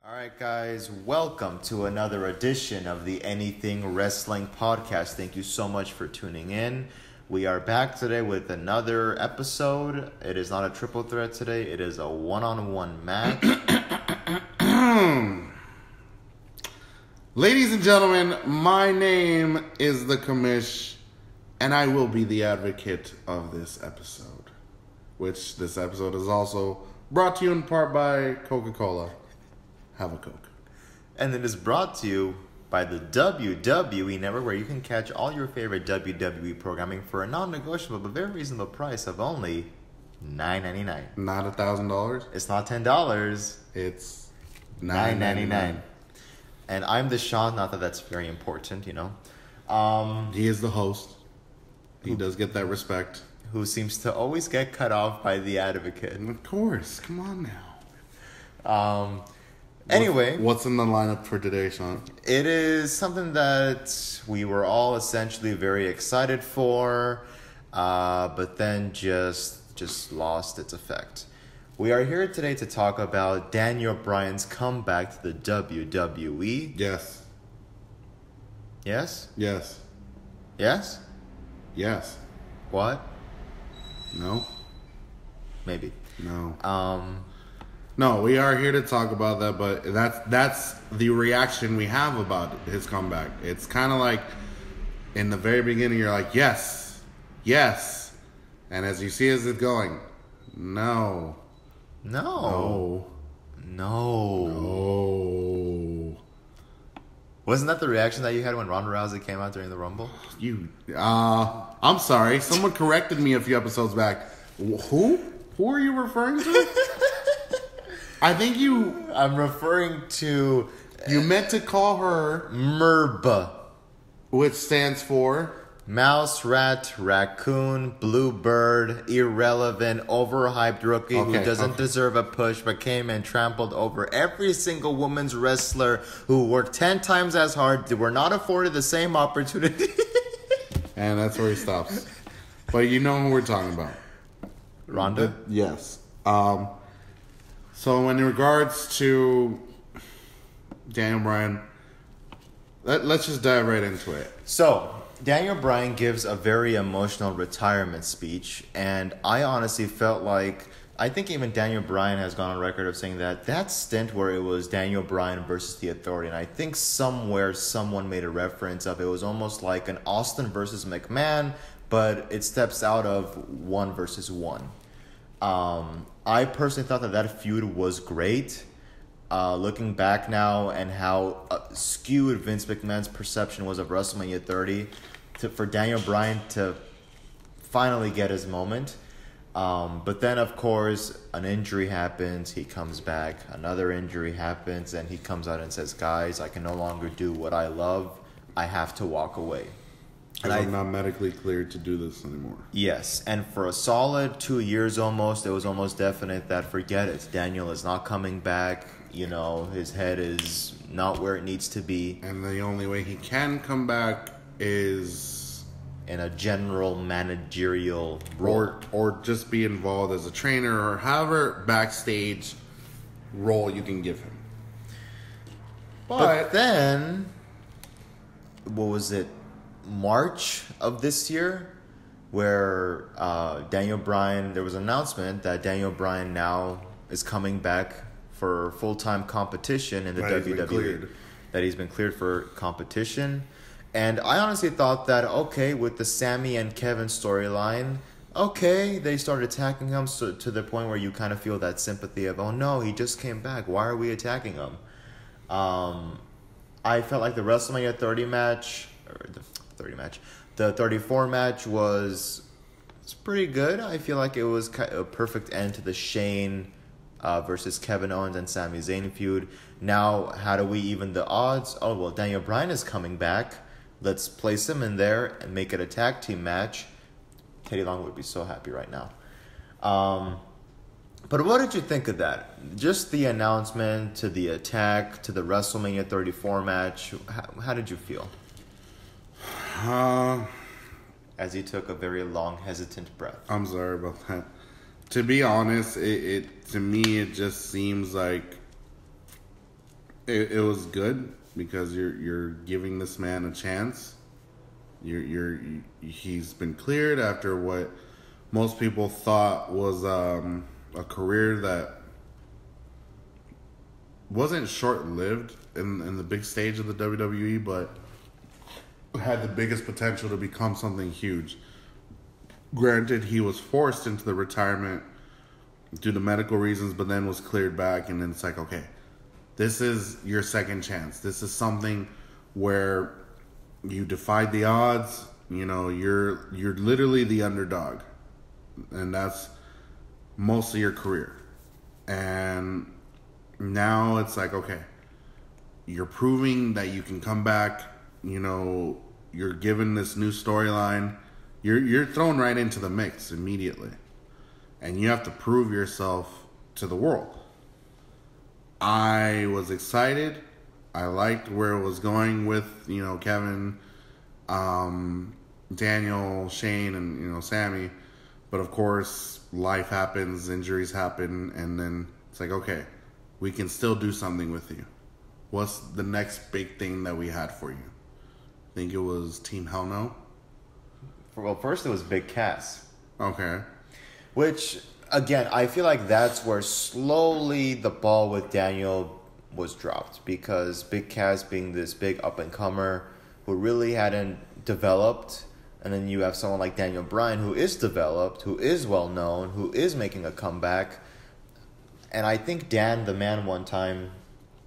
All right, guys, welcome to another edition of the Anything Wrestling Podcast. Thank you so much for tuning in. We are back today with another episode. It is not a triple threat today. It is a one-on-one match. Ladies and gentlemen, my name is the Commish, and I will be the advocate of this episode. Which this episode is also brought to you in part by Coca-Cola. Have a Coke. And it is brought to you by the WWE Network, where you can catch all your favorite WWE programming for a non-negotiable but very reasonable price of only $9.99. Not $1,000. It's not $10. It's $9.99. And I'm the Sean, not that that's very important, you know. He is the host. He does get that respect. Who seems to always get cut off by the advocate. Of course. Come on now. Anyway. What's in the lineup for today, Sean? It is something that we were all essentially very excited for, but then just lost its effect. We are here today to talk about Daniel Bryan's comeback to the WWE. Yes. Yes? Yes. Yes? Yes. What? No. Maybe. No. No, we are here to talk about that, but that's the reaction we have about his comeback. It's kind of like in the very beginning, you're like, yes, yes. And as you see as it's going, no. No. No. No. No. Wasn't that the reaction that you had when Ronda Rousey came out during the Rumble? I'm sorry. Someone corrected me a few episodes back. Who? Who are you referring to? I think I'm referring to... You meant to call her... MERB. Which stands for... Mouse, rat, raccoon, bluebird, irrelevant, overhyped rookie who doesn't deserve a push but came and trampled over every single women's wrestler who worked 10 times as hard. They were not afforded the same opportunity. And that's where he stops. But you know who we're talking about. Ronda? Yes. So in regards to Daniel Bryan, let's just dive right into it. So, Daniel Bryan gives a very emotional retirement speech, and I honestly felt like, I think even Daniel Bryan has gone on record of saying that stint where it was Daniel Bryan versus The Authority, and I think somewhere someone made a reference of it was almost like an Austin versus McMahon, but it steps out of 1 versus 1. I personally thought that feud was great. Looking back now and how skewed Vince McMahon's perception was of WrestleMania 30, for Daniel Bryan to finally get his moment. But then, of course, an injury happens. He comes back. Another injury happens. And he comes out and says, guys, I can no longer do what I love. I have to walk away. And I'm not medically cleared to do this anymore. Yes, and for a solid 2 years almost, it was almost definite that forget it. Daniel is not coming back. You know, his head is not where it needs to be. And the only way he can come back is... in a general managerial role. Or just be involved as a trainer or however backstage role you can give him. But then, what was it? March of this year, where Daniel Bryan, there was an announcement that Daniel Bryan now is coming back for full-time competition in the WWE. That he's been cleared for competition. And I honestly thought that, okay, with the Sami and Kevin storyline, okay, they started attacking him to the point where you kind of feel that sympathy of, oh no, he just came back. Why are we attacking him? I felt like the WrestleMania 30 match... The 34 match was pretty good. I feel like it was a perfect end to the Shane versus Kevin Owens and Sami Zayn feud. Now, how do we even the odds? Oh, well, Daniel Bryan is coming back. Let's place him in there and make it a tag team match. Teddy Long would be so happy right now. But what did you think of that? Just the announcement to the attack to the WrestleMania 34 match. How did you feel? As he took a very long, hesitant breath. I'm sorry about that. To be honest, it to me it just seems like It was good because you're giving this man a chance. He's been cleared after what most people thought was a career that wasn't short-lived in the big stage of the WWE, but had the biggest potential to become something huge. Granted, he was forced into the retirement due to medical reasons, but then was cleared back, and then it's like, okay, this is your second chance. This is something where you defied the odds. You know, you're literally the underdog, and that's most of your career. And now it's like, okay, you're proving that you can come back. You know, you're given this new storyline. You're thrown right into the mix immediately, and you have to prove yourself to the world. I was excited. I liked where it was going with, you know, Kevin, Daniel, Shane, and, you know, Sammy. But of course, life happens, injuries happen, and then it's like, okay, we can still do something with you. What's the next big thing that we had for you? I think it was Team Hell No. Well, first it was Big Cass. Okay. Which, again, I feel like that's where slowly the ball with Daniel was dropped. Because Big Cass being this big up-and-comer who really hadn't developed. And then you have someone like Daniel Bryan who is developed, who is well-known, who is making a comeback. And I think Dan, the man, one time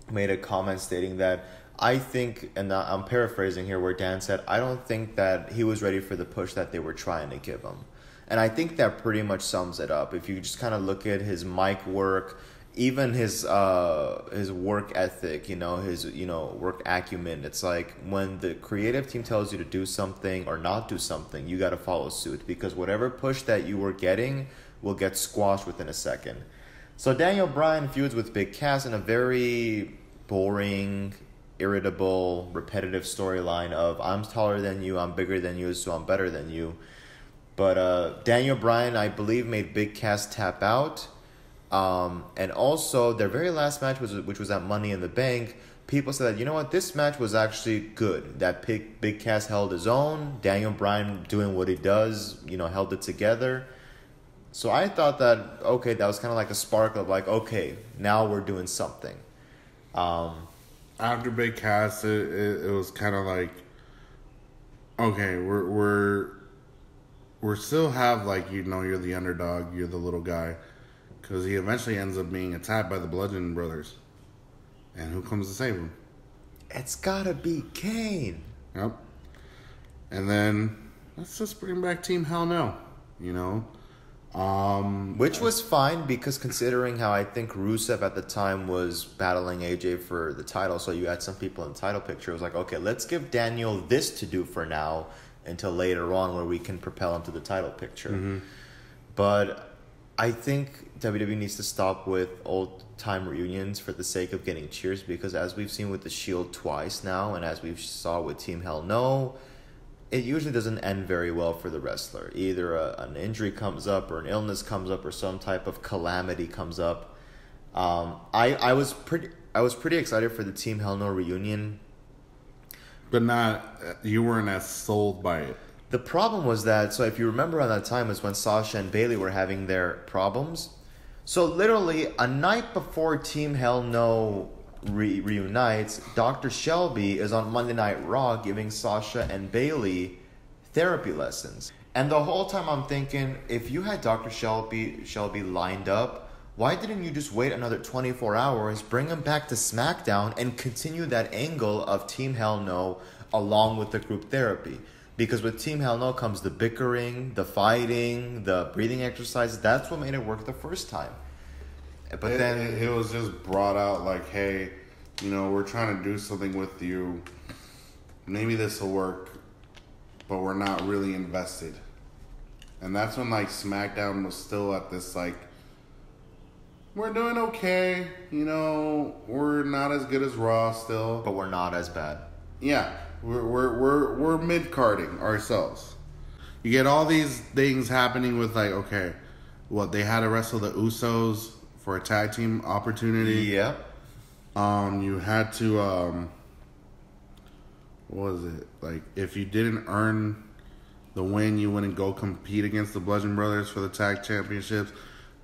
made a comment stating that I think, and I'm paraphrasing here, where Dan said, I don't think that he was ready for the push that they were trying to give him. And I think that pretty much sums it up. If you just kind of look at his mic work, even his work ethic, his work acumen, it's like when the creative team tells you to do something or not do something, you got to follow suit, because whatever push that you were getting will get squashed within a second. So Daniel Bryan feuds with Big Cass in a very boring, irritable, repetitive storyline of I'm taller than you, I'm bigger than you, so I'm better than you. But Daniel Bryan, I believe, made Big Cass tap out. And also, their very last match, which was at Money in the Bank, people said that, you know what, this match was actually good. That Big Cass held his own. Daniel Bryan doing what he does, held it together. So I thought that, okay, that was kind of like a spark of like, okay, now we're doing something. After Big Cass, it was kind of like, okay, we're still have like, you're the underdog, you're the little guy, because he eventually ends up being attacked by the Bludgeon Brothers, and who comes to save him? It's gotta be Kane. Yep. And then let's just bring back Team Hell No, Which was fine, because considering how I think Rusev at the time was battling AJ for the title, so you had some people in the title picture. It was like, okay, let's give Daniel this to do for now until later on where we can propel him to the title picture. Mm-hmm. But I think WWE needs to stop with old-time reunions for the sake of getting cheers, because as we've seen with The Shield twice now, and as we saw with Team Hell No, it usually doesn't end very well for the wrestler. Either an injury comes up, or an illness comes up, or some type of calamity comes up. I was pretty excited for the Team Hell No reunion, but you weren't as sold by it. The problem was that, so if you remember around that time is when Sasha and Bayley were having their problems. So literally a night before Team Hell No reunites, Dr. Shelby is on Monday Night Raw giving Sasha and Bayley therapy lessons. And the whole time I'm thinking, if you had Dr. Shelby lined up, why didn't you just wait another 24 hours, bring him back to SmackDown, and continue that angle of Team Hell No along with the group therapy? Because with Team Hell No comes the bickering, the fighting, the breathing exercises. That's what made it work the first time. But then it was just brought out like, hey, we're trying to do something with you. Maybe this will work, but we're not really invested. And that's when like SmackDown was still at this like, we're doing okay. We're not as good as Raw still, but we're not as bad. Yeah, we're mid-carding ourselves. You get all these things happening with like, okay, they had to wrestle the Usos for a tag team opportunity. Yep. You had to what was it? Like, if you didn't earn the win, you wouldn't go compete against the Bludgeon Brothers for the tag championships.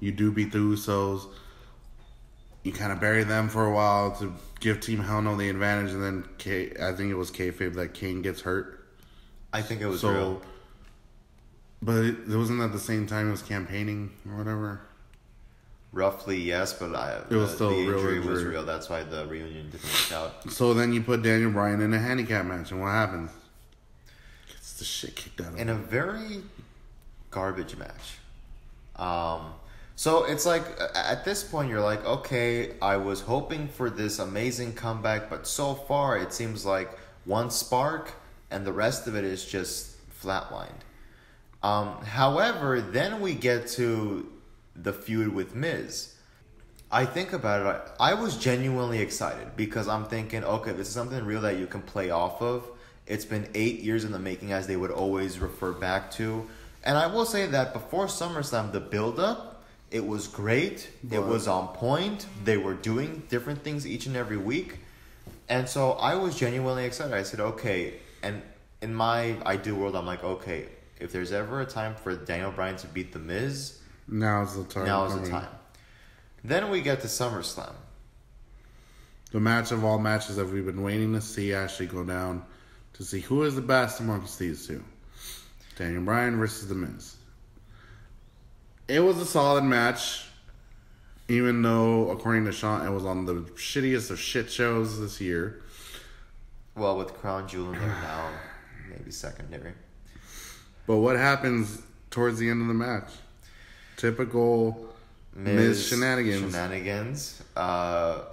You do beat the Usos. You kind of bury them for a while to give Team Hell No the advantage, and then I think it was kayfabe that Kane gets hurt. I think it was real. But it wasn't at the same time it was campaigning or whatever. Roughly, yes, but it was still the real injury was real. That's why the reunion didn't work out. So then you put Daniel Bryan in a handicap match, and what happens? Gets the shit kicked out of him. In a very garbage match. So it's like, at this point, you're like, okay, I was hoping for this amazing comeback, but so far it seems like one spark, and the rest of it is just flatlined. However, then we get to the feud with Miz. I think about it, I was genuinely excited because I'm thinking, okay, this is something real that you can play off of. It's been 8 years in the making, as they would always refer back to. And I will say that before SummerSlam, the build-up, it was great. It was on point. They were doing different things each and every week. And so I was genuinely excited. I said, okay. And in my ideal world, I'm like, okay, if there's ever a time for Daniel Bryan to beat The Miz, now's the time. Now's the time. Then we get to SummerSlam. The match of all matches that we've been waiting to see actually go down, to see who is the best amongst these two. Daniel Bryan versus The Miz. It was a solid match, even though, according to Sean, it was on the shittiest of shit shows this year. Well, with Crown Jewel in there now, maybe secondary. But what happens towards the end of the match? Typical Miz shenanigans.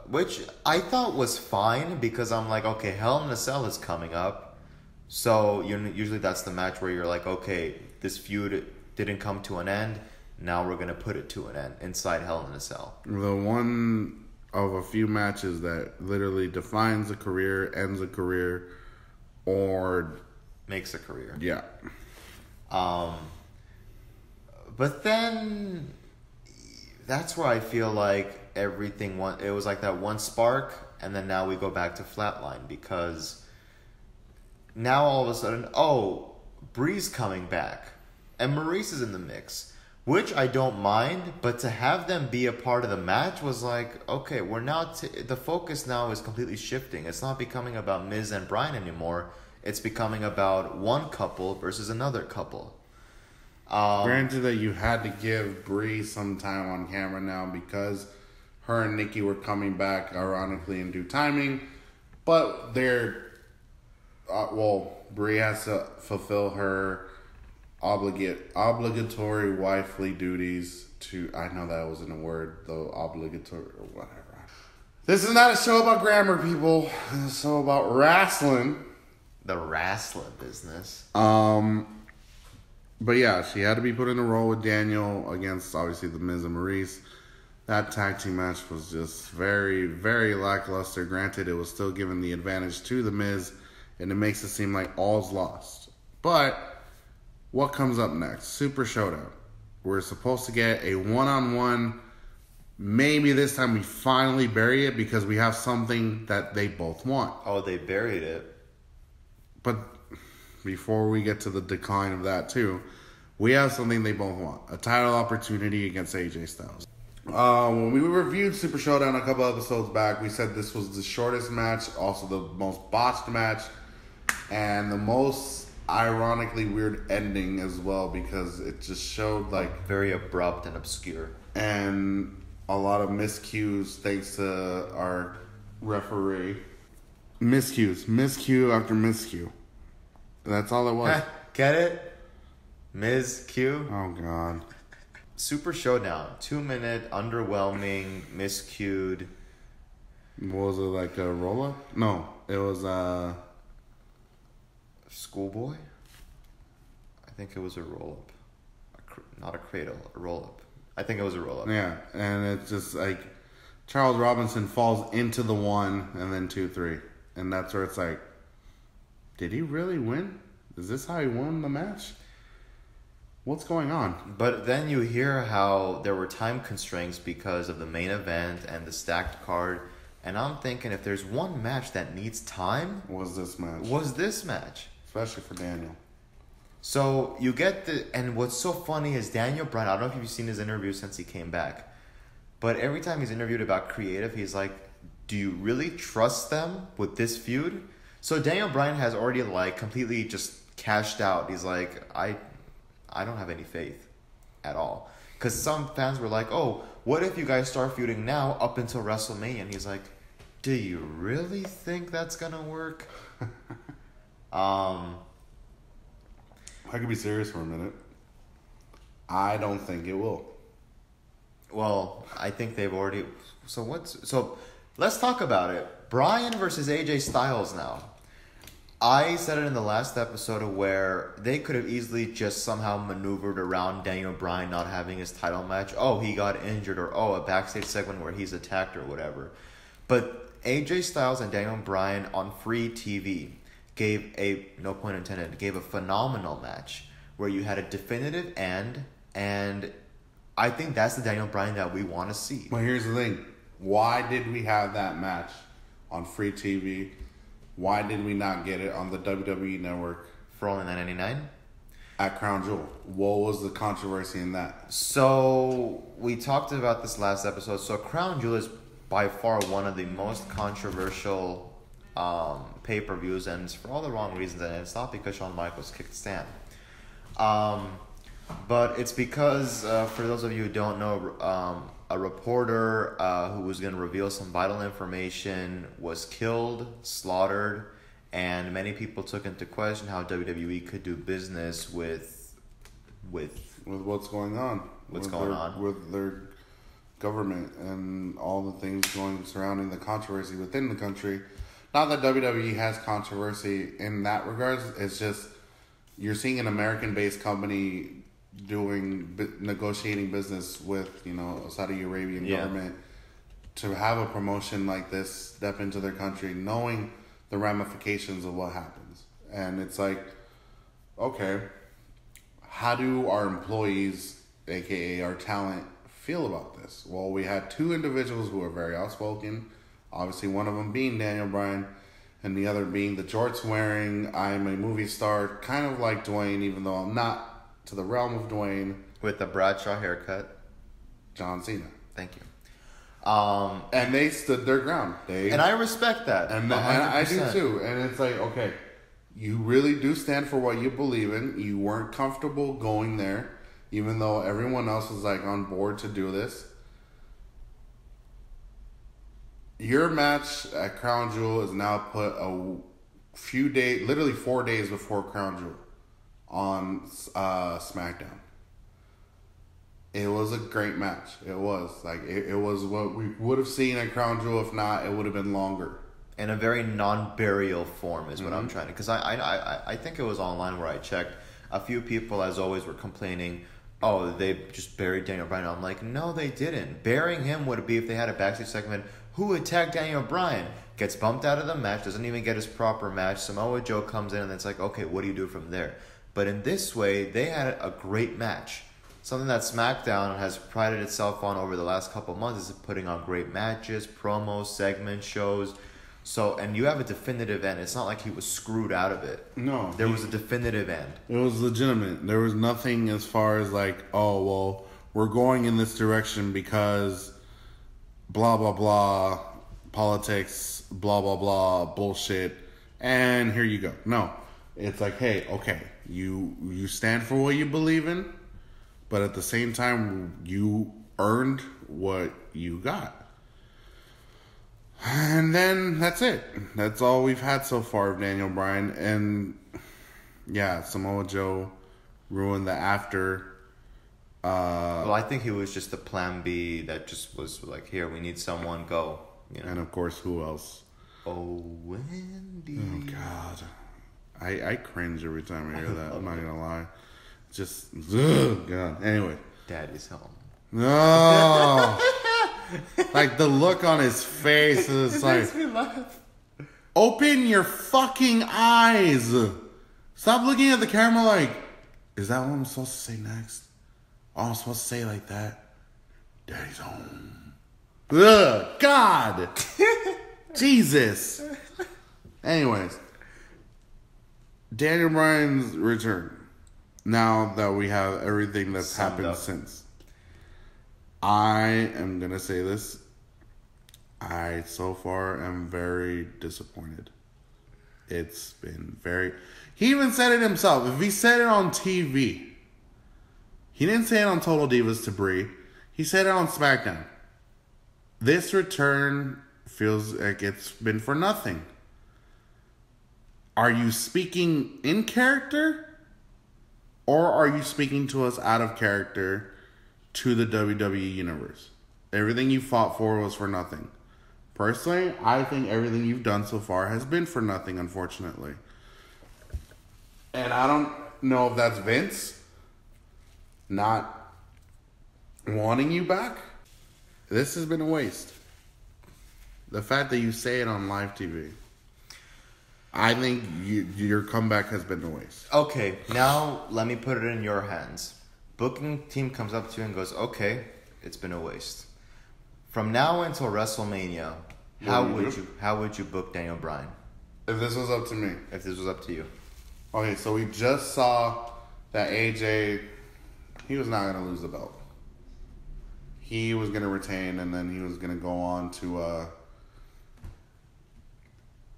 Which I thought was fine because I'm like, okay, Hell in a Cell is coming up. So usually that's the match where you're like, okay, this feud didn't come to an end. Now we're going to put it to an end inside Hell in a Cell. The one of a few matches that literally defines a career, ends a career, or makes a career. Yeah. But then that's where I feel like everything it was like that one spark, and then now we go back to flatline because now all of a sudden, Bree's coming back and Maurice is in the mix, which I don't mind, but to have them be a part of the match was like, okay, we're now the focus now is completely shifting. It's not becoming about Miz and Bryan anymore. It's becoming about one couple versus another couple. Granted that you had to give Bree some time on camera now because her and Nikki were coming back, ironically, in due timing. But they're... Bree has to fulfill her obligatory wifely duties to... I know that wasn't a word, though, obligatory or whatever. This is not a show about grammar, people. It's a show about wrestling. The wrestling business. But yeah, she had to be put in a role with Daniel against, obviously, The Miz and Maurice. That tag team match was just very, very lackluster. Granted, it was still giving the advantage to The Miz, and it makes it seem like all's lost. But what comes up next? Super Showdown. We're supposed to get a one-on-one. Maybe this time we finally bury it because we have something that they both want. Oh, they buried it. But before we get to the decline of that too, we have something they both want. A title opportunity against AJ Styles. When we reviewed Super Showdown a couple episodes back, we said this was the shortest match, also the most botched match, and the most ironically weird ending as well because it just showed like... very abrupt and obscure. And a lot of miscues thanks to our referee. Miscue after miscue. That's all it was. Get it? Ms. Q? Oh, God. Super Showdown. 2-minute, underwhelming, miscued. Was it like a roll-up? No, it was Schoolboy? I think it was a roll-up. Not a cradle, a roll-up. I think it was a roll-up. Yeah, and it's just like Charles Robinson falls into the 1 and then 2-3. And that's where it's like, did he really win? Is this how he won the match? What's going on? But then you hear how there were time constraints because of the main event and the stacked card. And I'm thinking if there's one match that needs time, was this match. Especially for Daniel. So you get and what's so funny is Daniel Bryan, I don't know if you've seen his interview since he came back, but every time he's interviewed about creative, he's like, do you really trust them with this feud? So Daniel Bryan has already like completely just cashed out. He's like, I don't have any faith at all. Because some fans were like, oh, what if you guys start feuding now up until WrestleMania? And he's like, do you really think that's going to work? I could be serious for a minute. I don't think it will. Well, I think they've already... So let's talk about it. Bryan versus AJ Styles now. I said it in the last episode where they could have easily just somehow maneuvered around Daniel Bryan not having his title match. Oh, he got injured, or a backstage segment where he's attacked or whatever. But AJ Styles and Daniel Bryan on free TV gave no pun intended, gave a phenomenal match where you had a definitive end, and I think that's the Daniel Bryan that we want to see. Well, here's the thing. Why did we have that match on free TV? Why did we not get it on the WWE Network for only $9.99 at Crown Jewel? What was the controversy in that? So we talked about this last episode. So Crown Jewel is by far one of the most controversial pay-per-views, and it's for all the wrong reasons. And it's not because Shawn Michaels kicked Stan, but it's because for those of you who don't know, a reporter who was going to reveal some vital information was killed, slaughtered, and many people took into question how WWE could do business with what's going on. With their government and all the things surrounding the controversy within the country. Not that WWE has controversy in that regards. It's just you're seeing an American-based company negotiating business with Saudi Arabian government to have a promotion like this step into their country, knowing the ramifications of what happens. And it's like, okay, how do our employees, aka our talent, feel about this? Well, we had two individuals who are very outspoken, obviously one of them being Daniel Bryan and the other being the jorts wearing I'm a movie star, kind of like Dwayne, even though I'm not to the realm of Dwayne. With the Bradshaw haircut. John Cena. Thank you. And they stood their ground. And I respect that. And I do too. And it's like, okay, you really do stand for what you believe in. You weren't comfortable going there, even though everyone else was like on board to do this. Your match at Crown Jewel is now put a few days, literally 4 days before Crown Jewel, on SmackDown. It was a great match. It was it was what we would have seen at Crown Jewel. If not, it would have been longer. In a very non-burial form is what I'm trying to. Because I think it was online where I checked. A few people, as always, were complaining, oh, they just buried Daniel Bryan. I'm like, no, they didn't. Burying him would be if they had a backstage segment. Who attacked Daniel Bryan? Gets bumped out of the match, doesn't even get his proper match. Samoa Joe comes in, and it's like, okay, what do you do from there? But in this way, they had a great match. Something that SmackDown has prided itself on over the last couple months is putting on great matches, promos, segments, shows. So, and you have a definitive end. It's not like he was screwed out of it. No. There was a definitive end. It was legitimate. There was nothing as far as like, oh, well, we're going in this direction because blah, blah, blah, politics, blah, blah, blah, bullshit, and here you go. No. It's like, hey, okay, you stand for what you believe in, but at the same time, you earned what you got. And then that's it. That's all we've had so far of Daniel Bryan. And yeah, Samoa Joe ruined the after. Well, I think he was just the plan B that just was like, here, we need someone, go. And of course, who else? Oh, Wendy. Oh, God. I cringe every time I hear that. I'm not going to lie. Just, ugh, God. Anyway. Daddy's home. No. Like the look on his face is like, makes me laugh. Open your fucking eyes. Stop looking at the camera like, is that what I'm supposed to say next? Oh, I'm supposed to say it like that. Daddy's home. Ugh, God. Jesus. Anyways, Daniel Bryan's return. Now that we have everything that's happened since, I am gonna say this. I so far am very disappointed. It's been very. He even said it himself. If he said it on TV, he didn't say it on Total Divas to Brie. He said it on SmackDown. This return feels like it's been for nothing. Are you speaking in character? Or are you speaking to us out of character to the WWE Universe? Everything you fought for was for nothing. Personally, I think everything you've done so far has been for nothing, unfortunately. And I don't know if that's Vince not wanting you back. This has been a waste. The fact that you say it on live TV. I think your comeback has been a waste. Okay, now let me put it in your hands. Booking team comes up to you and goes, okay, it's been a waste. From now until WrestleMania, how would you book Daniel Bryan? If this was up to me. If this was up to you. Okay, so we just saw that AJ, he was not going to lose the belt. He was going to retain, and then he was going to go on to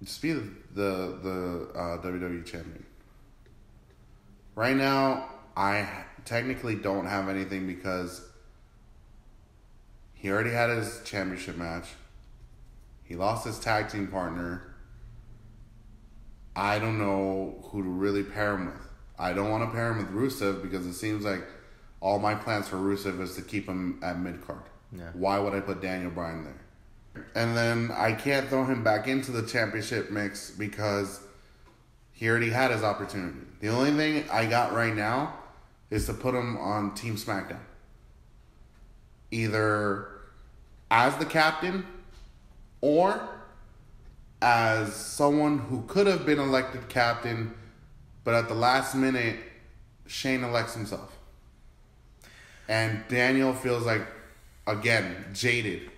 just be the WWE champion. Right now, I technically don't have anything because he already had his championship match. He lost his tag team partner. I don't know who to really pair him with. I don't want to pair him with Rusev because it seems like all my plans for Rusev is to keep him at mid-card. Yeah. Why would I put Daniel Bryan there? And then I can't throw him back into the championship mix because he already had his opportunity. The only thing I got right now is to put him on Team SmackDown. Either as the captain or as someone who could have been elected captain, but at the last minute, Shane elects himself. And Daniel feels like, again, jaded.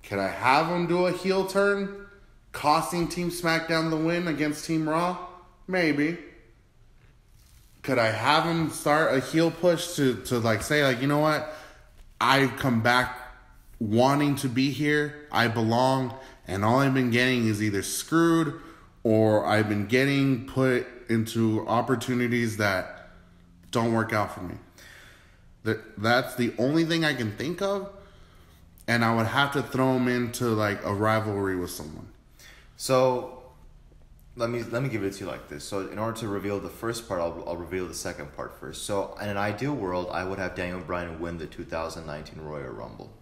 Could I have him do a heel turn, costing Team SmackDown the win against Team Raw? Maybe. Could I have him start a heel push to like say, like, you know what? I've come back wanting to be here. I belong. And all I've been getting is either screwed or I've been getting put into opportunities that don't work out for me. That's the only thing I can think of. And I would have to throw him into like a rivalry with someone. So let me give it to you like this. So in order to reveal the first part, I'll reveal the second part first. So in an ideal world, I would have Daniel Bryan win the 2019 Royal Rumble.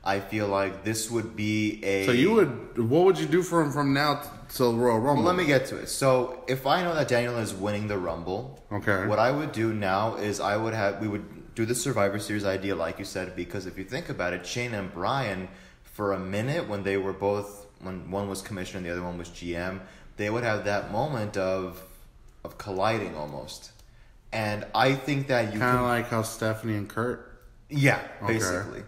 I feel like this would be a... So what would you do for him from now till Royal Rumble? Well, let me get to it. So if I know that Daniel is winning the Rumble, okay, what I would do now is we would do the Survivor Series idea, like you said, because if you think about it, Shane and Bryan, for a minute when they were both, when one was commissioner and the other one was GM, they would have that moment of colliding almost. And I think that you kind of like how Stephanie and Kurt. Yeah, basically. Okay.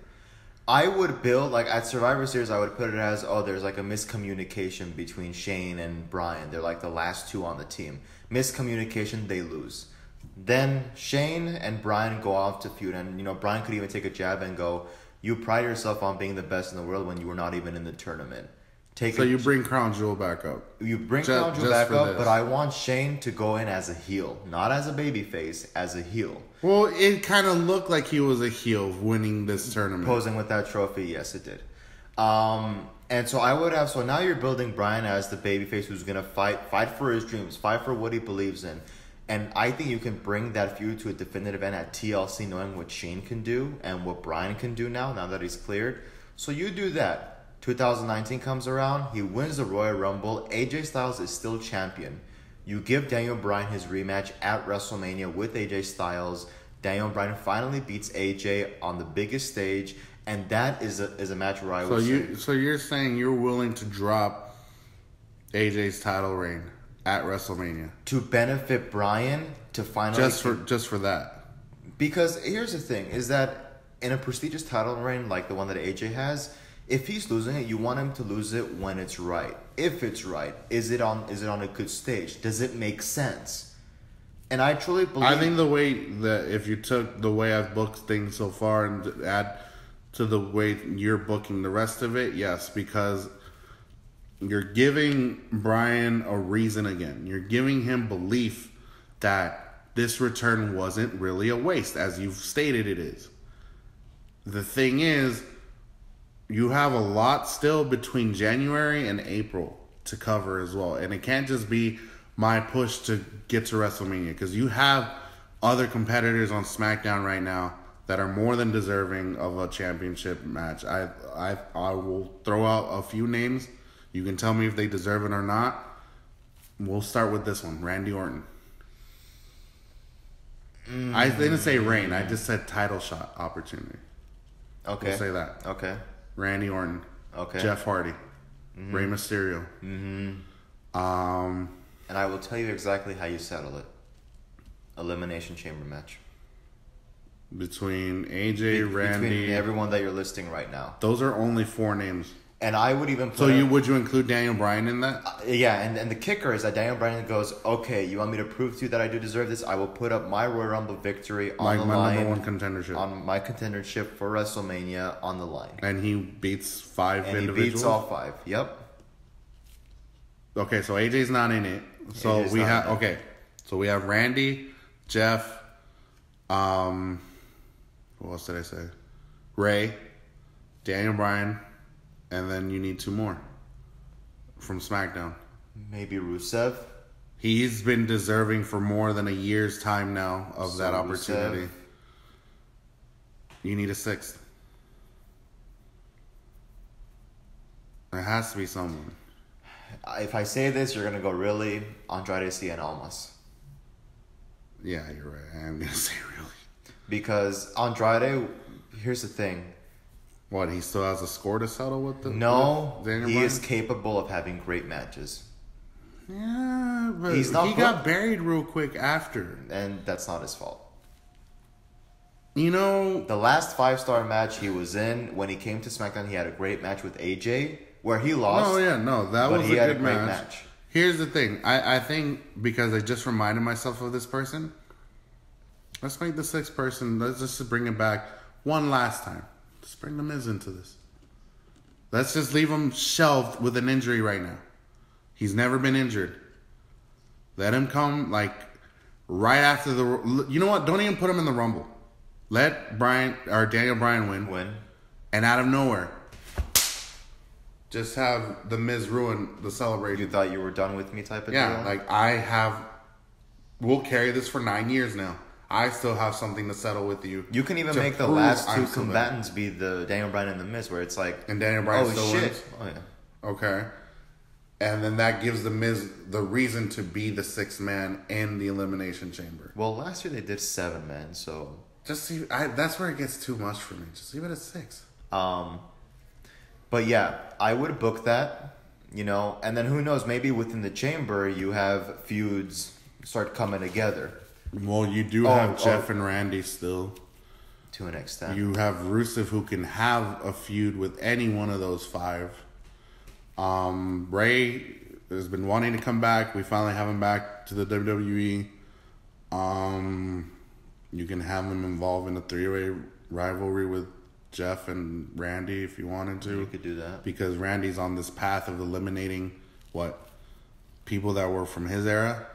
I would build, like, at Survivor Series, I would put it as, there's, like, a miscommunication between Shane and Bryan. They're, like, the last two on the team. Miscommunication, they lose. Then Shane and Bryan go off to feud, and, you know, Bryan could even take a jab and go, you pride yourself on being the best in the world when you were not even in the tournament. You bring Crown Jewel back up. You bring Crown Jewel back up, but I want Shane to go in as a heel. Not as a babyface, as a heel. Well, it kind of looked like he was a heel winning this tournament. Posing with that trophy, yes, it did. And so I would have... So now you're building Bryan as the babyface who's going to fight for his dreams, fight for what he believes in. And I think you can bring that feud to a definitive end at TLC, knowing what Shane can do and what Bryan can do now that he's cleared. So you do that. 2019 comes around, he wins the Royal Rumble, AJ Styles is still champion. You give Daniel Bryan his rematch at WrestleMania with AJ Styles. Daniel Bryan finally beats AJ on the biggest stage, and that is a match where I would say... So you're saying you're willing to drop AJ's title reign at WrestleMania? To benefit Bryan, to finally... Just for that. Because here's the thing, is that in a prestigious title reign like the one that AJ has... If he's losing it, you want him to lose it when it's right. If it's right, is it on a good stage? Does it make sense? And I truly believe. I think the way that if you took the way I've booked things so far and add to the way you're booking the rest of it, yes, because you're giving Bryan a reason again. You're giving him belief that this return wasn't really a waste, as you've stated it is. The thing is, you have a lot still between January and April to cover as well. And it can't just be my push to get to WrestleMania, because you have other competitors on SmackDown right now that are more than deserving of a championship match. I will throw out a few names. You can tell me if they deserve it or not. We'll start with this one, Randy Orton. I didn't say reign. I just said title shot opportunity. Okay. We'll say that. Okay. Randy Orton. Okay. Jeff Hardy. Rey Mysterio. And I will tell you exactly how you settle it. Elimination Chamber match. Between AJ, Randy. Between everyone that you're listing right now. Those are only 4 names. And I would even put... So would you include Daniel Bryan in that? Yeah, and the kicker is that Daniel Bryan goes, okay, you want me to prove to you that I do deserve this? I will put up my Royal Rumble victory on the line. My number 1 contendership. On my contendership for WrestleMania on the line. And he beats 5 individuals? And he beats all 5, yep. Okay, so AJ's not in it. So AJ's we have... Okay, so we have Randy, Jeff, what else did I say? Ray, Daniel Bryan... And then you need 2 more from SmackDown. Maybe Rusev. He's been deserving for more than a year's time now of that opportunity. Rusev. You need a 6th. There has to be someone. If I say this, you're going to go, really? Andrade Cien Almas. Yeah, you're right. I am going to say really. Because Andrade, here's the thing. What, he still has a score to settle with? No, he is capable of having great matches. Yeah, but he got buried real quick after. And that's not his fault. You know... The last 5-star match he was in, when he came to SmackDown, he had a great match with AJ, where he lost. Oh, yeah, no, that was a good great match. Here's the thing. I think, because I just reminded myself of this person, let's make the 6th person, let's just bring it back one last time. Let's bring the Miz into this. Let's just leave him shelved with an injury right now. He's never been injured. Let him come, like, right after the... You know what? Don't even put him in the Rumble. Let Daniel Bryan win. And out of nowhere, just have the Miz ruin the celebration. You thought you were done with me type of deal? Yeah, like, we'll carry this for 9 years now. I still have something to settle with you. You can even make the last 2 combatants be the Daniel Bryan and the Miz, where it's like... And Daniel Bryan still wins? Oh, yeah. Okay. And then that gives the Miz the reason to be the 6th man in the Elimination Chamber. Well, last year they did 7 men, so... Just see, that's where it gets too much for me. Just leave it at 6. But yeah, I would book that, you know, and then who knows, maybe within the chamber you have feuds start coming together. Well, you do have Jeff and Randy still. To an extent. You have Rusev, who can have a feud with any one of those 5. Ray has been wanting to come back. We finally have him back to the WWE. You can have him involved in a 3-way rivalry with Jeff and Randy if you wanted to. You could do that. Because Randy's on this path of eliminating, people that were from his era.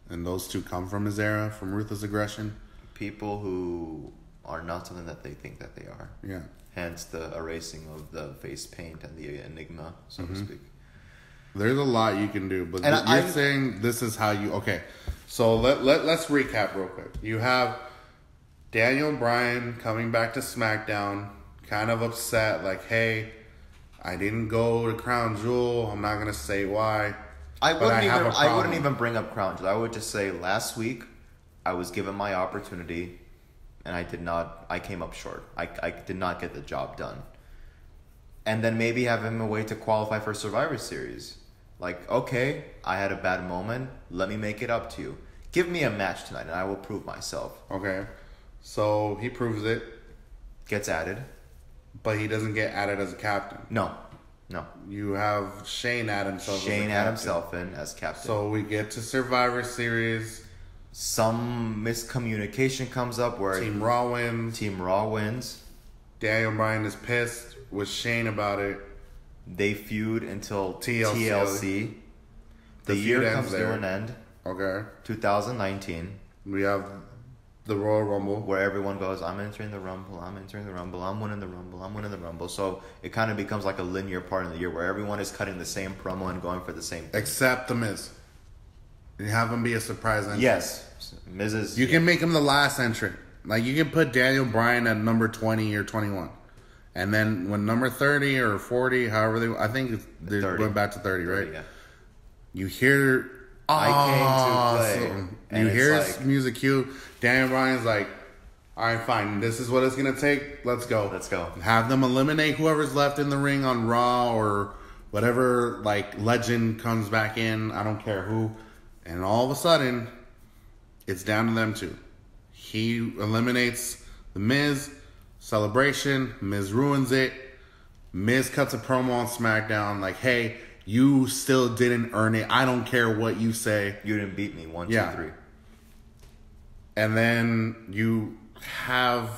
And those 2 come from his era, from Ruthless Aggression. People who are not something that they think that they are. Yeah. Hence the erasing of the face paint and the enigma, so to speak. There's a lot you can do, but you're saying this is how you... Okay, so let's recap real quick. You have Daniel Bryan coming back to SmackDown, kind of upset, like, hey, I didn't go to Crown Jewel. I'm not going to say why. I wouldn't even bring up Crown Jewel. I would just say last week I was given my opportunity and I came up short. I did not get the job done. And then maybe have him a way to qualify for Survivor Series. Like, okay, I had a bad moment. Let me make it up to you. Give me a match tonight and I will prove myself. Okay. So he proves it. Gets added. But he doesn't get added as a captain. No. You have Shane add himself in as captain. So we get to Survivor Series. Some miscommunication comes up where Team Raw wins. Daniel Bryan is pissed with Shane about it. They feud until TLC. The year comes to an end. Okay. 2019. We have the Royal Rumble. Where everyone goes, I'm entering the Rumble, I'm winning the Rumble. So it kind of becomes like a linear part in the year where everyone is cutting the same promo and going for the same thing. Except The Miz. You have him be a surprise entrant. Yes. Miz is... You can make him the last entrant. Like, you can put Daniel Bryan at number 20 or 21. And then when number 30 or 40, however they... I think they went back to 30, right? 30, yeah. You hear... I came to play. You hear his music cue. Daniel Bryan's like, all right, fine. This is what it's going to take. Let's go. Have them eliminate whoever's left in the ring on Raw or whatever, like, legend comes back in. I don't care who. And all of a sudden, it's down to them two. He eliminates The Miz. Celebration. Miz ruins it. Miz cuts a promo on SmackDown like, hey, you still didn't earn it. I don't care what you say. You didn't beat me. 1, 2, 3. And then you have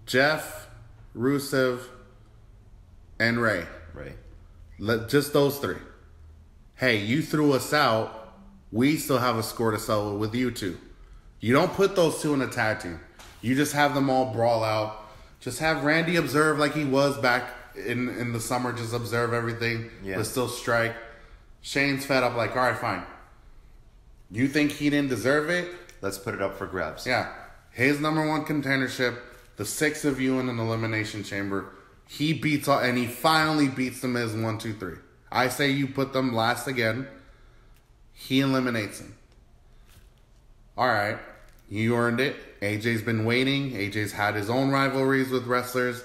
Jeff, Rusev, and Ray. Just those three. Hey, you threw us out. We still have a score to settle with you two. You don't put those two in a tag team. You just have them all brawl out. Just have Randy observe like he was back in the summer. Just observe everything, but still strike. Shane's fed up like, all right, fine. You think he didn't deserve it? Let's put it up for grabs. Yeah. His number one contendership, the 6 of you in an elimination chamber. He beats all, and he finally beats The Miz 1, 2, 3. I say you put them last again. He eliminates him. All right. You earned it. AJ's been waiting. AJ's had his own rivalries with wrestlers.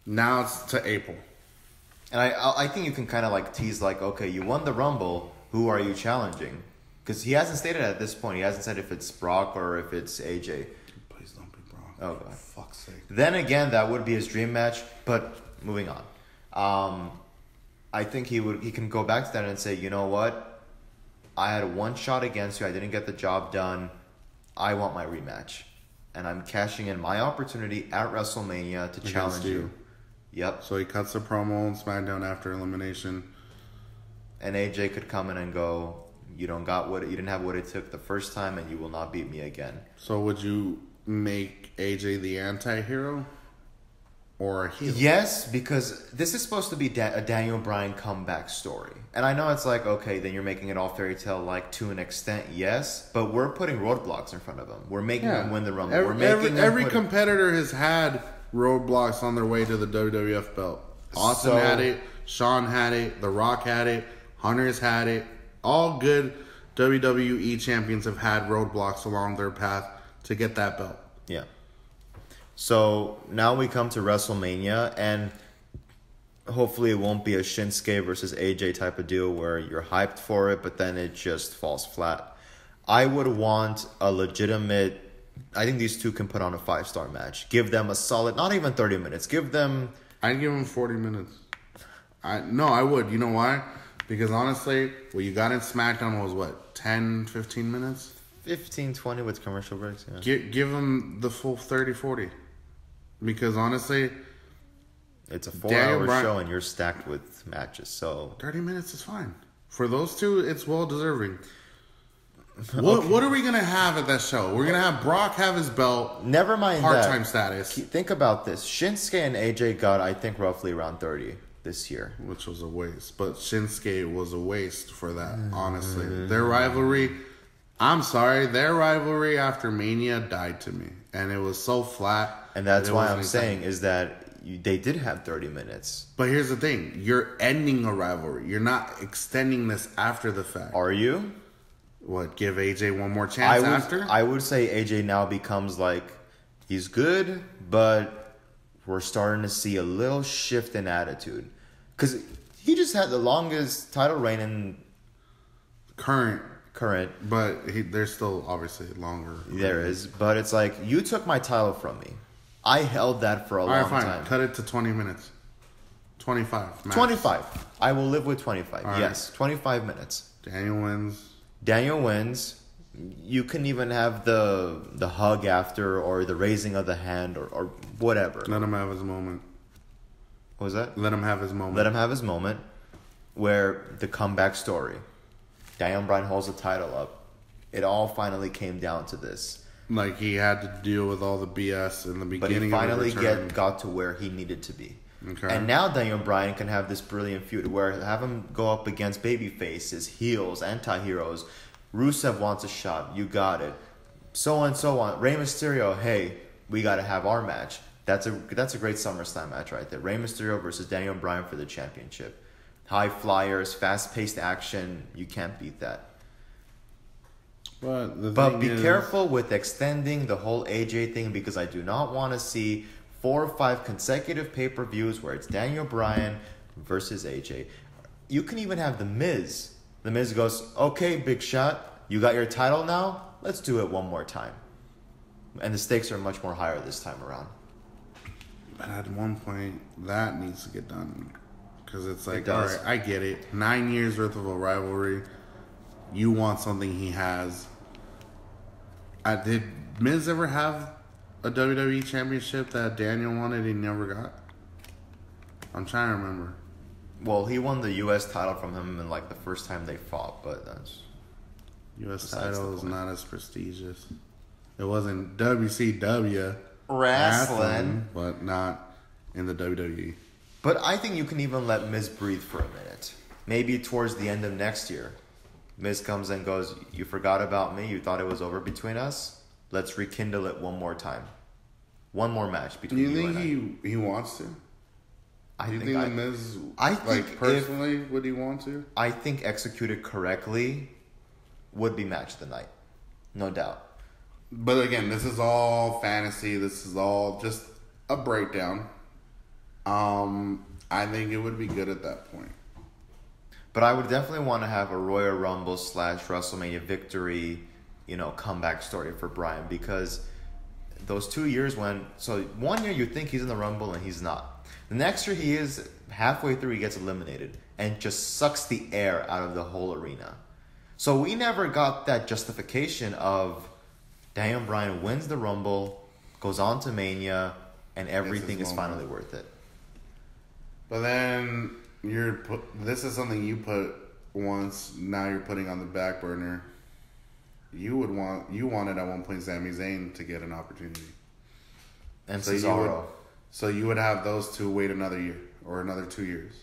Now it's to April. And I think you can kind of like tease like, okay, you won the Rumble. Who are you challenging? Because he hasn't stated at this point. He hasn't said if it's Brock or if it's AJ. Please don't be Brock. Oh, God. For fuck's sake. Then again, that would be his dream match. But moving on. I think he can go back to that and say, you know what? I had one shot against you. I didn't get the job done. I want my rematch. And I'm cashing in my opportunity at WrestleMania to challenge you. Yep. So he cuts a promo on SmackDown after elimination. And AJ could come in and go, you didn't have what it took the first time, and you will not beat me again. So would you make AJ the anti-hero or a heel? Yes, because this is supposed to be a Daniel Bryan comeback story. And I know it's like, okay, then you're making it all fairy tale like to an extent, yes, but we're putting roadblocks in front of him. We're making him win the Rumble. Every competitor has had roadblocks on their way to the WWF belt. Austin had it, Shawn had it, The Rock had it, Hunter's had it. All good WWE champions have had roadblocks along their path to get that belt. Yeah. So now we come to WrestleMania, and hopefully it won't be a Shinsuke versus AJ type of deal where you're hyped for it, but then it just falls flat. I would want a legitimate... I think these two can put on a 5-star match. Give them a solid... Not even 30 minutes. I'd give them 40 minutes. I would. You know why? Because honestly, what you got in SmackDown was what, 10, 15 minutes? 15, 20 with commercial breaks, yeah. Give them the full 30, 40. Because honestly... It's a 4-hour show and you're stacked with matches, so... 30 minutes is fine. For those two, it's well-deserving. What are we going to have at that show? We're going to have Brock have his belt. Never mind part-time status. Think about this. Shinsuke and AJ got, I think, roughly around 30 this year. Which was a waste. But Shinsuke was a waste for that, honestly. Their rivalry... I'm sorry, their rivalry after Mania died to me. And it was so flat. And that's why I'm saying is that they did have 30 minutes. But here's the thing. You're ending a rivalry. You're not extending this after the fact. Are you? What, give AJ one more chance after? I would say AJ now becomes like, he's good, but we're starting to see a little shift in attitude. Because he just had the longest title reign in... Current. But there's still obviously longer. There is. But it's like, you took my title from me. I held that for a long time. Cut it to 20 minutes. 25. Max. 25. I will live with 25. All yes, right. 25 minutes. Daniel wins. You can even have the hug after, or the raising of the hand, or whatever. Let him have his moment. What was that? Let him have his moment. Let him have his moment, where the comeback story. Daniel Bryan holds the title up. It all finally came down to this. Like, he had to deal with all the BS in the beginning. But he finally got to where he needed to be. Okay. And now Daniel Bryan can have this brilliant feud where have him go up against baby faces, heels, anti-heroes. Rusev wants a shot. You got it. So on and so on. Rey Mysterio, hey, we got to have our match. That's a great SummerSlam match right there. Rey Mysterio versus Daniel Bryan for the championship. High flyers, fast-paced action. You can't beat that. But be careful with extending the whole AJ thing, because I do not want to see 4 or 5 consecutive pay-per-views where it's Daniel Bryan versus AJ. You can even have The Miz. The Miz goes, okay, Big Shot, you got your title now? Let's do it one more time. And the stakes are much more higher this time around. But at one point, that needs to get done. Because it's like, all right, I get it. 9 years worth of a rivalry. You want something he has. Did Miz ever have a WWE championship that Daniel wanted he never got? I'm trying to remember. Well, he won the U.S. title from him in like the first time they fought, but that's... U.S. title is not as prestigious. It wasn't WCW wrestling, but not in the WWE. But I think you can even let Miz breathe for a minute. Maybe towards the end of next year. Miz comes and goes, you forgot about me? You thought it was over between us? Let's rekindle it one more time. One more match between you and I. Do you think he wants to? Do you think the Miz, personally, would he want to? I think executed correctly would be match of the night. No doubt. But again, this is all fantasy. This is all just a breakdown. I think it would be good at that point. But I would definitely want to have a Royal Rumble / WrestleMania victory, comeback story for Bryan, because those 2 years so 1 year you think he's in the Rumble and he's not. The next year he is halfway through, he gets eliminated and just sucks the air out of the whole arena. So we never got that justification of Daniel Bryan wins the Rumble, goes on to Mania, and everything is finally worth it. But then this is something you put once, now you're putting on the back burner. You wanted at one point Sami Zayn to get an opportunity. And Cesaro. So you would have those two wait another year or another 2 years.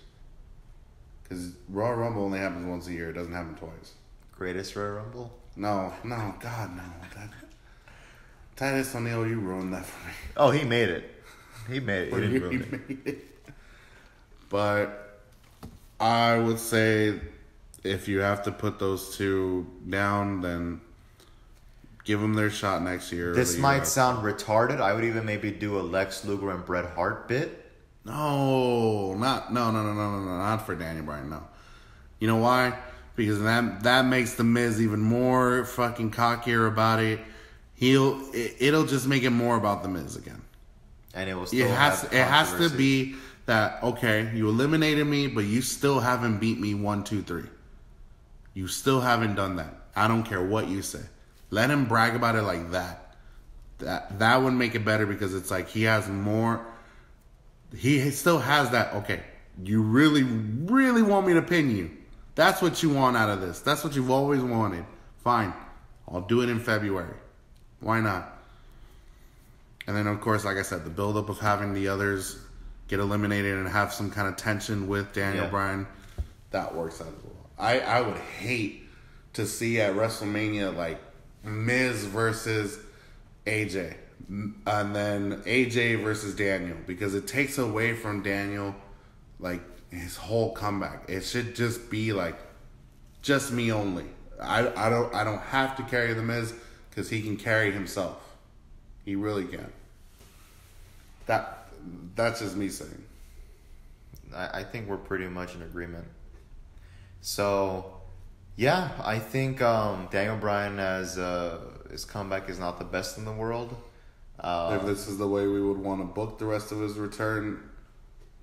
Because Royal Rumble only happens once a year. It doesn't happen twice. Greatest Royal Rumble? No, God, no. Titus O'Neil, you ruined that for me. Oh, he made it. He made it. He didn't ruin it. But I would say if you have to put those two down, then give them their shot next year. This might sound retarded. I would even maybe do a Lex Luger and Bret Hart bit. No, not for Daniel Bryan. No, you know why? Because that makes the Miz even more fucking cockier about it. It'll just make it more about the Miz again. And it will still it has to be that, okay, you eliminated me, but you still haven't beat me 1, 2, 3. You still haven't done that. I don't care what you say. Let him brag about it like that. That would make it better, because it's like he has more. He still has that, okay, you really, really want me to pin you. That's what you want out of this. That's what you've always wanted. Fine. I'll do it in February. Why not? And then, of course, like I said, the buildup of having the others get eliminated and have some kind of tension with Daniel Bryan, that works out as well. I would hate to see at WrestleMania, like, Miz versus AJ. And then AJ versus Daniel. Because it takes away from Daniel, like, his whole comeback. It should just be, like, just me only. I don't have to carry the Miz, because he can carry himself. He really can. That's just me saying. I think we're pretty much in agreement. So, yeah, I think Daniel Bryan as his comeback is not the best in the world. If this is the way we would want to book the rest of his return,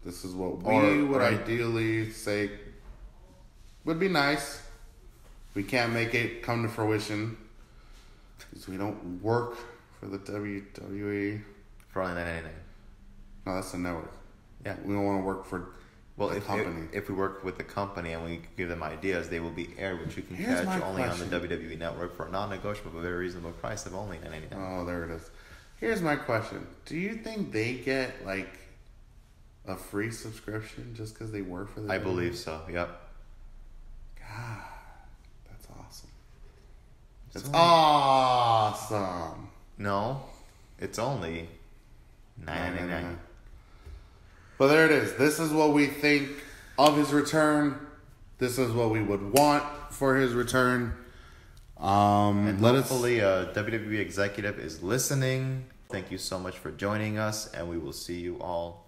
this is what we would ideally say would be nice. We can't make it come to fruition because we don't work for the WWE. For only $9.99. No, that's the network. Yeah. We don't want to work for the company. If we work with the company and we give them ideas, they will be aired, which you can catch only on the WWE Network for a non-negotiable but very reasonable price of only $9.99. Oh, there it is. Here's my question. Do you think they get, like, a free subscription just because they work for the I believe so, yep. God, that's awesome. That's awesome. No, it's only $9.99. But there it is. This is what we think of his return. This is what we would want for his return. And hopefully a WWE executive is listening. Thank you so much for joining us, and we will see you all